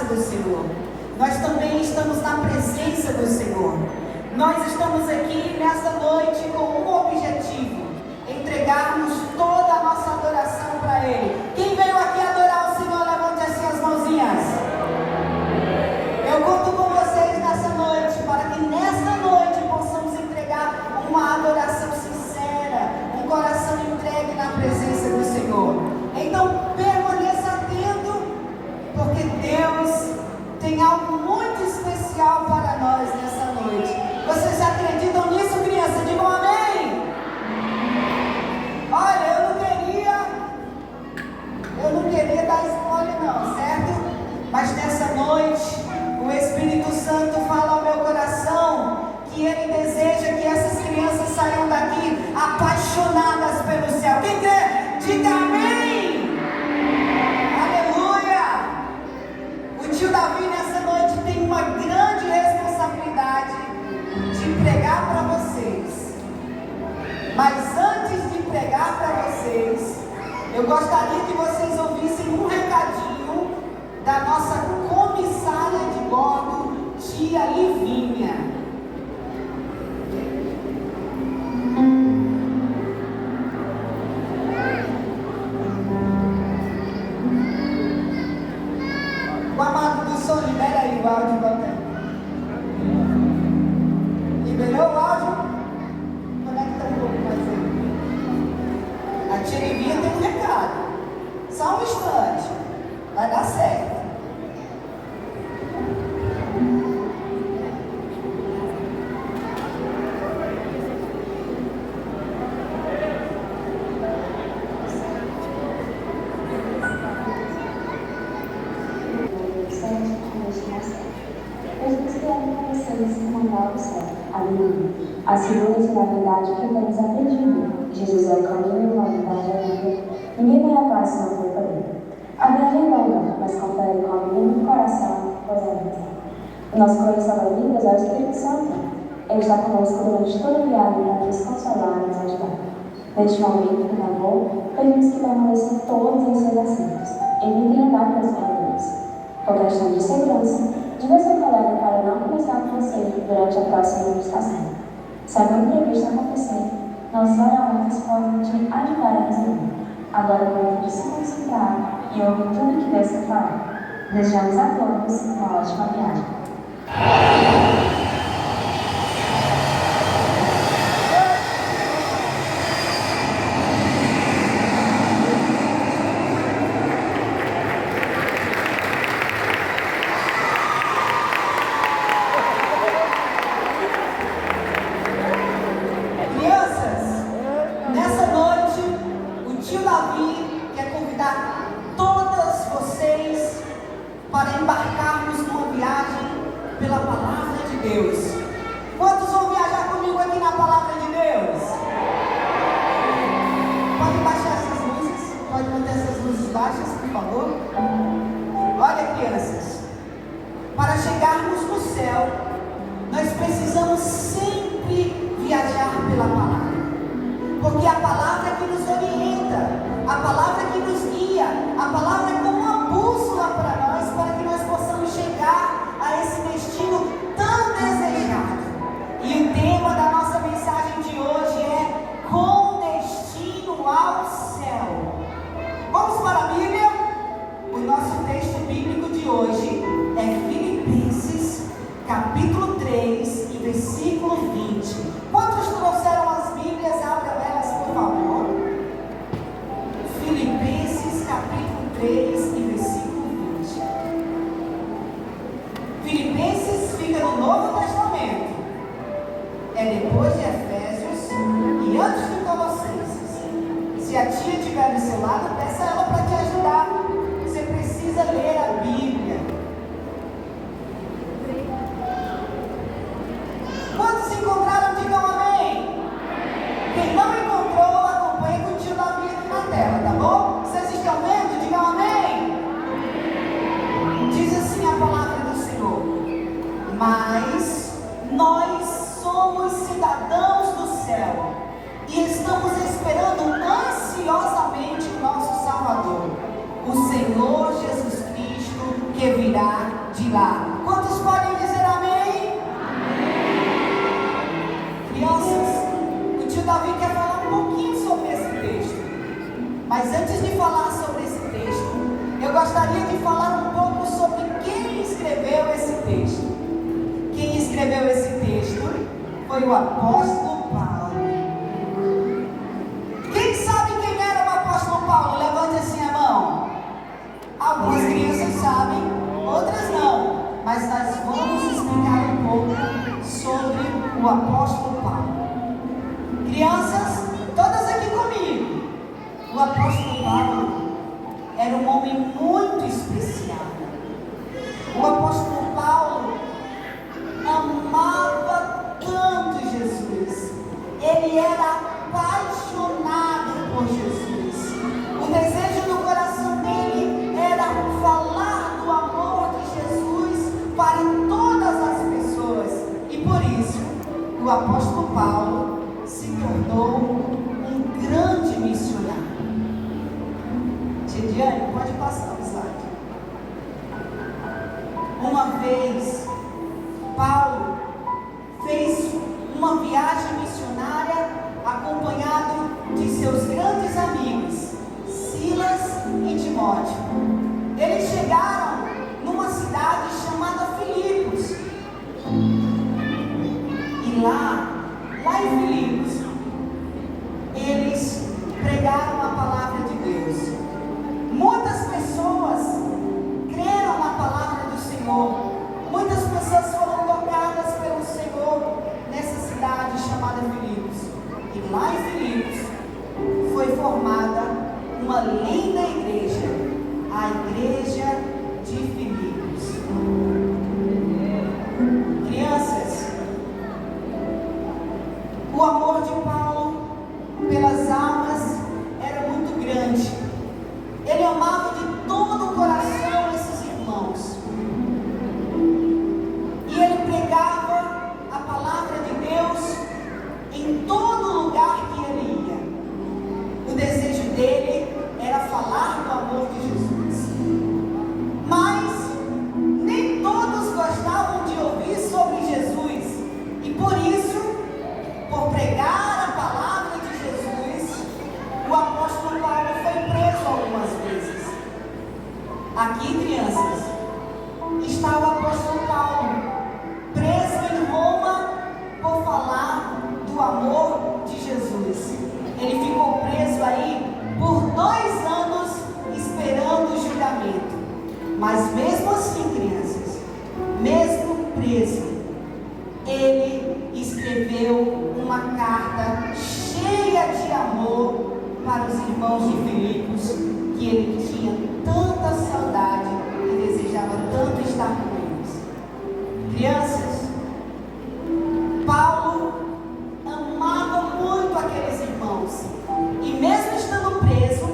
do Senhor. Nós também estamos na presença do Senhor. Nós estamos aqui nesta noite com um objetivo: entregarmos toda a nossa adoração para Ele. Quem veio aqui adorar o Senhor, levante assim as mãozinhas. Eu conto com vocês nessa noite, para que nesta noite possamos entregar uma adoração sincera, um coração entregue na presença do Senhor. Então permaneça atento, porque Deus tem algo muito especial para nós nessa noite. Vocês acreditam nisso, criança? Digam amém. Olha, eu não queria dar spoiler não, certo? Mas nessa noite, o Espírito Santo fala ao meu coração que Ele deseja que essas crianças saiam daqui apaixonadas pelo céu. Quem quer? Diga amém. Aleluia. O tio Davi nessa noite tem uma grande responsabilidade de pregar para vocês. Mas antes de pregar para vocês, eu gostaria que vocês ouvissem um recadinho da nossa comissária de bordo, tia Livinha. O amado do som, libera aí o áudio, Walter. Liberou o áudio? Conecta um pouco mais aí. A tia Livinha tem um recado. Só um instante. Vai dar certo. A segunda será a verdade que temos aprendido. Jesus é o caminho, a verdade e a vida. Ninguém vai ao Pai se não for por Ele. A viagem é longa, mas confere com a mente e coração, pois é vida. O nosso coração da vida é o Espírito Santo. Ele está conosco durante toda a viagem para nos consolar e nos ajudar. Neste momento, por favor, pedimos que permaneçam todos em seus assentos. Evitem andar pelos corredores. Por questão de segurança, diga ao seu colega para não conversar com você durante a próxima estação. Se algum imprevisto acontecer, nossos oradores podem te ajudar a resolver. Agora é momento de se concentrar e ouvir tudo que Deus quer falar. Desejamos a todos uma ótima viagem. Para embarcarmos numa viagem pela palavra de Deus. Quantos vão viajar comigo aqui na palavra de Deus? Pode baixar essas luzes? Pode manter essas luzes baixas, por favor? Olha, crianças, para chegarmos no céu, nós precisamos sempre viajar pela palavra. Porque a palavra é que nos orienta, a palavra é que nos guia, a palavra é como uma bússola para nós, para que nós possamos chegar a esse destino tão desejado. E o tema da nossa mensagem de hoje é com destino ao céu. Vamos para a Bíblia? O nosso texto bíblico de hoje é Filipenses, capítulo 3 e versículo 20. Quantos trouxeram as Bíblias? Abra elas, por favor. Filipenses, capítulo 3 e versículo 20. Filipenses fica no Novo Testamento. É depois de Efésios e antes de Colossenses. Se a tia estiver do seu lado, peça ela para te ajudar. Você precisa ler a Bíblia. Quantos se encontraram? Digam amém. Quem não encontrou, acompanhe com o tio Davi aqui na tela, tá bom? Vocês estão vendo? Digam amém. Diz assim a palavra do Senhor: mas virá de lá. Quantos podem dizer amém? Crianças, o tio Davi quer falar um pouquinho sobre esse texto. Mas antes de falar sobre esse texto, eu gostaria de falar um pouco sobre quem escreveu esse texto. Quem escreveu esse texto foi o apóstolo Paulo. Quem sabe quem era o apóstolo Paulo? Levante assim a mão. Algumas crianças sabem, outras não. Mas nós vamos explicar um pouco sobre o apóstolo Paulo. Crianças, todas aqui comigo. O apóstolo Paulo era um homem muito especial. O apóstolo Paulo amava tanto Jesus. Ele era apaixonado por Jesus. O desejo do coração dele era falar do amor de Jesus para todas as pessoas. E por isso, o apóstolo Paulo se tornou um grande missionário. Tidiane, pode passar o slide. Uma vez, Paulo fez uma viagem missionária acompanhado de seus grandes amigos, Silas e Timóteo. Eles chegaram numa cidade chamada Filipos. E lá em Filipos, eles pregaram a palavra de Deus. Muitas pessoas creram na palavra do Senhor. Muitas pessoas foram tocadas pelo Senhor nessa cidade chamada Filipos. E lá em Filipos foi formada uma linda igreja, a igreja de Filipos. Crianças, o amor de Paulo pelas almas era muito grande. Ele amava de todo o coração esses irmãos. E ele pregava a palavra de Deus em todo lugar que ele ia. O desejo dele era falar do amor de Jesus. Mas nem todos gostavam de ouvir sobre Jesus. E por isso, por pregar a palavra de Jesus, o apóstolo Paulo foi preso algumas vezes. Aqui, crianças, está o apóstolo Paulo, preso em Roma por falar do amor de Jesus. Ele ficou preso aí por 2 anos esperando o julgamento. Mas mesmo assim, crianças, mesmo preso, ele escreveu uma carta cheia de amor para os irmãos de Filipos, que ele tinha tanta saudade e desejava tanto estar com eles. Crianças, Paulo amava muito aqueles irmãos, e mesmo estando preso,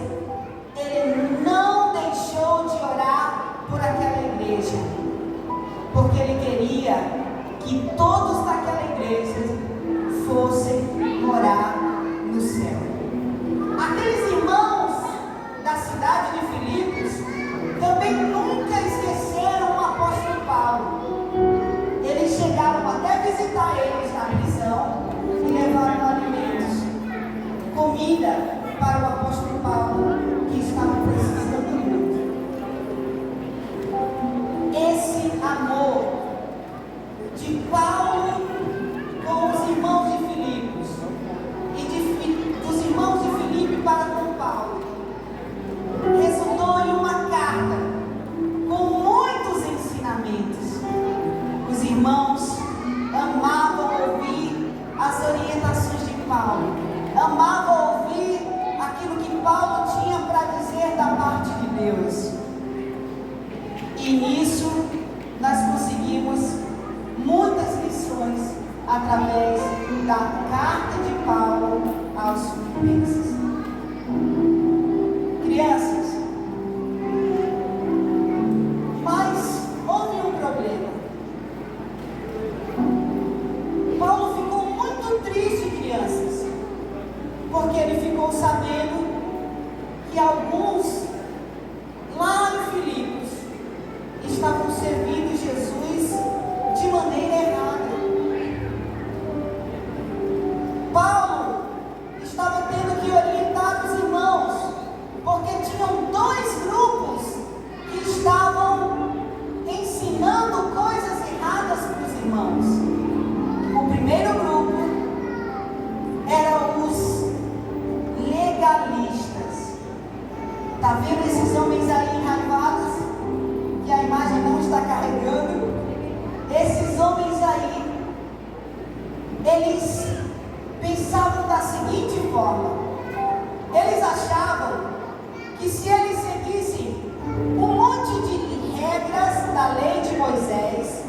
ele não deixou de orar por aquela igreja, porque ele queria que todos daquela igreja fossem morar no céu. Aqueles irmãos da cidade de Filipos também nunca esqueceram o apóstolo Paulo. Eles chegaram até visitar eles na prisão e levaram alimentos, comida para o apóstolo Paulo, que estava precisando muito. Esse amor de Paulo com os irmãos de Filipos e dos irmãos de Filipe para com Paulo resultou em uma carta com muitos ensinamentos. Os irmãos amavam ouvir as orientações de Paulo, amavam ouvir aquilo que Paulo tinha para dizer da parte de Deus. E nisso nós conseguimos muitas lições através da carta de Paulo aos Filipenses. Crianças, mas houve um problema. Paulo ficou muito triste, crianças, porque ele ficou sabendo que alguns lá em Filipos estavam estavam servindo Jesus de maneira errada. Paulo estava tendo que orientar os irmãos, porque tinham dois grupos que estavam ensinando coisas erradas para os irmãos. O primeiro grupo eram os legalistas. Está vendo esses homens aí enraivados, que a imagem não está carregando? Esses homens aí, eles pensavam da seguinte forma: eles achavam que se eles seguissem um monte de regras da lei de Moisés,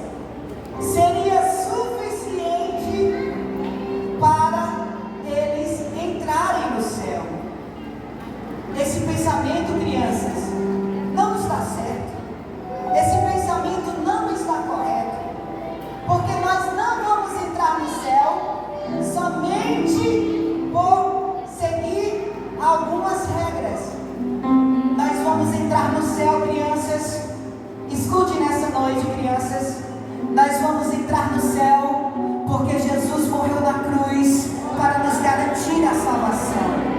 seria suficiente para eles entrarem no céu. Esse pensamento, crianças, não está certo. Esse pensamento não está correto, porque nós não vamos entrar no céu somente por seguir algumas regras. Nós vamos entrar no céu, crianças. Escute nessa noite, crianças. Nós vamos entrar no céu porque Jesus morreu na cruz para nos garantir a salvação.